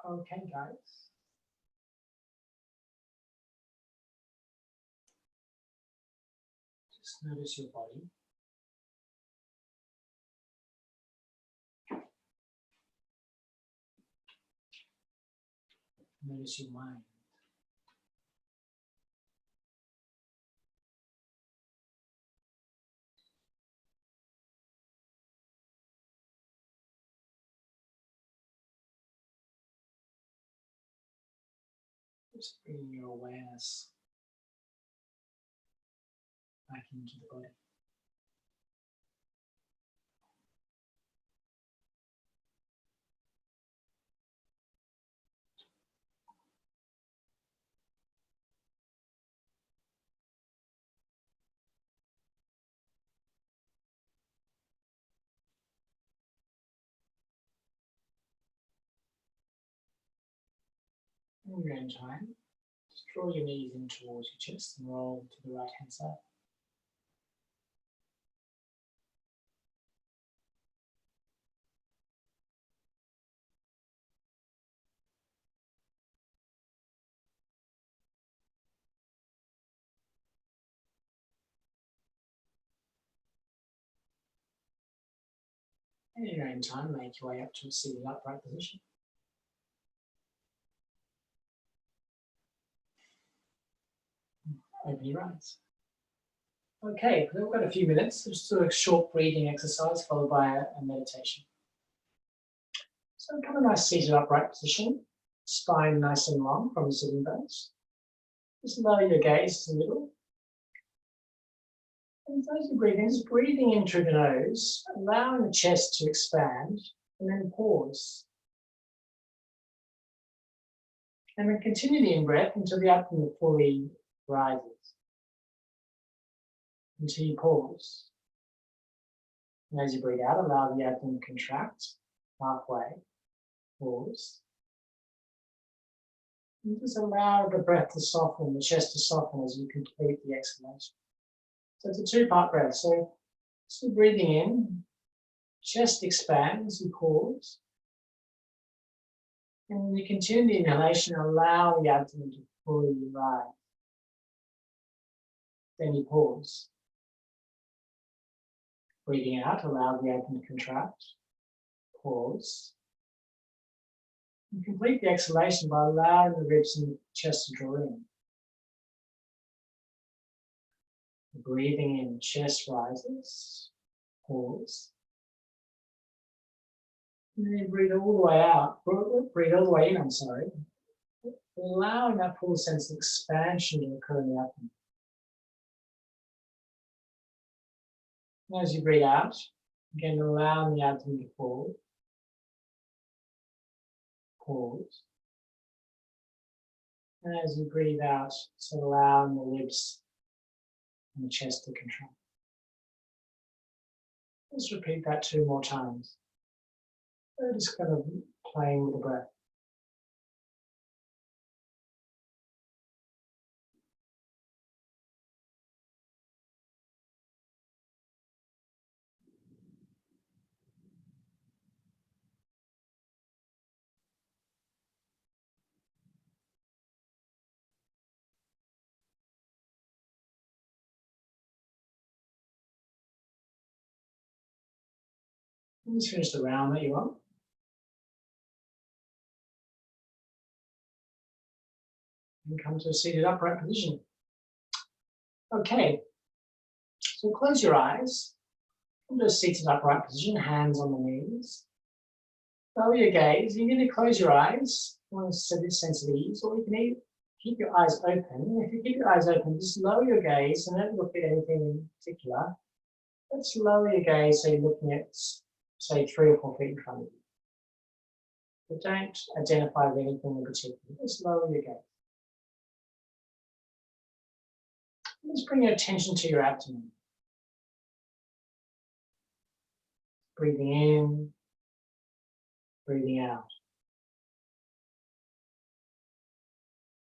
S1: Okay, guys. Just notice your body. Notice your mind. Just bringing your awareness back into the body. In your own time, just draw your knees in towards your chest and roll to the right hand side. And in your own time, make your way up to a seated upright position. Open your eyes. Okay, we've got a few minutes. Just do a short breathing exercise followed by a meditation. So come a nice seated upright position, spine nice and long from the sitting bones. Just lower your gaze to the middle. And as you breathe in, just breathing in through the nose, allowing the chest to expand, and then pause. And then continue the in-breath until the abdomen fully rises. Until you pause. And as you breathe out, allow the abdomen to contract halfway. Pause. And just allow the breath to soften, the chest to soften as you complete the exhalation. So it's a two-part breath. So breathing in, chest expands, you pause. And when you continue the inhalation, allow the abdomen to fully rise. Then you pause. Breathing out, allow the abdomen to contract. Pause. And complete the exhalation by allowing the ribs and the chest to draw in. Breathing in, chest rises. Pause. And then breathe all the way out. Breathe all the way in, I'm sorry. Allowing that full sense of expansion to occur in the abdomen. And as you breathe out, again allowing the abdomen to fall. Pause. And as you breathe out, so allowing the ribs and the chest to contract. Let's repeat that 2 more times. So just kind of playing with the breath. Just finish the round that you're on. And come to a seated upright position. Okay, so close your eyes. Come to a seated upright position, hands on the knees. Lower your gaze. You can either close your eyes, want to set this sense of ease, or you can keep your eyes open. If you keep your eyes open, just lower your gaze and don't look at anything in particular. Let's lower your gaze so you're looking at, say, 3 or 4 feet in front of you. But don't identify with anything in particular. Just lower your gaze. Let's bring your attention to your abdomen. Breathing in, breathing out.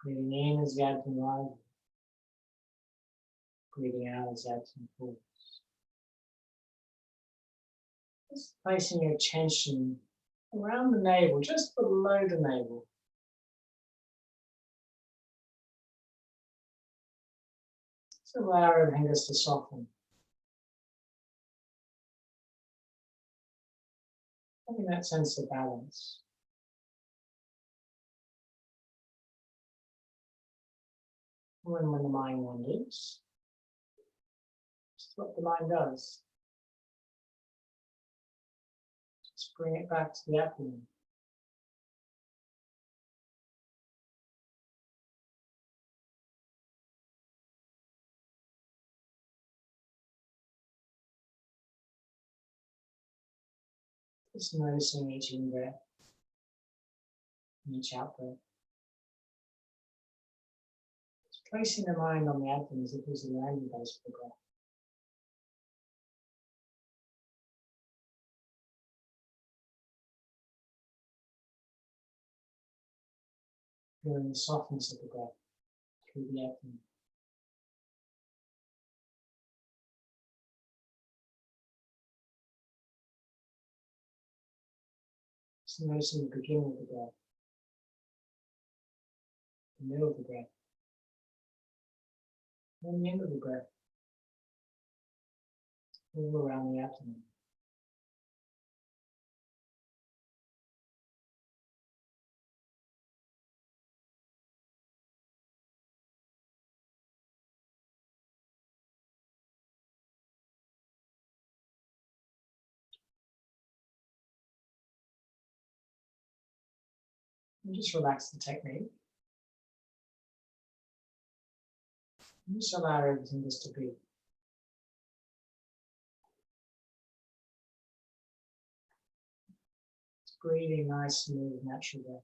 S1: Breathing in as the abdomen rises. Breathing out as the abdomen falls. Just placing your attention around the navel, just below the navel. So allow everything just to soften. Having that sense of balance. When the mind wanders, just what the mind does. Just bring it back to the abdomen. Just noticing each in-breath, each out-breath. Just placing the mind on the abdomen as if it was the landing base for the breath. Feeling the softness of the breath through the abdomen. Just noticing the beginning of the breath, the middle of the breath, and the end of the breath, all around the abdomen. And just relax the technique. And just allow everything just to be. Just breathing nice, smooth, natural breath.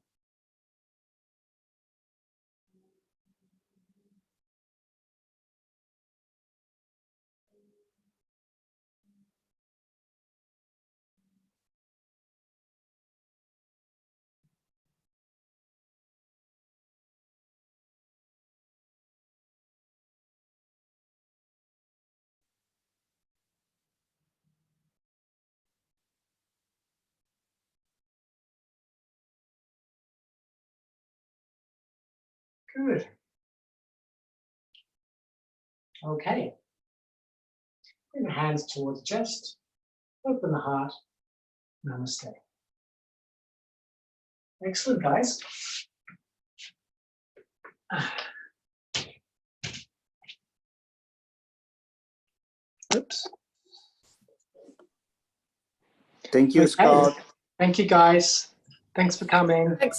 S1: Good. Okay. Bring the hands towards the chest. Open the heart. Namaste. Excellent, guys. Oops.
S3: Thank you,
S1: Okay.
S3: Scott.
S1: Thank you, guys. Thanks for coming.
S4: Thanks.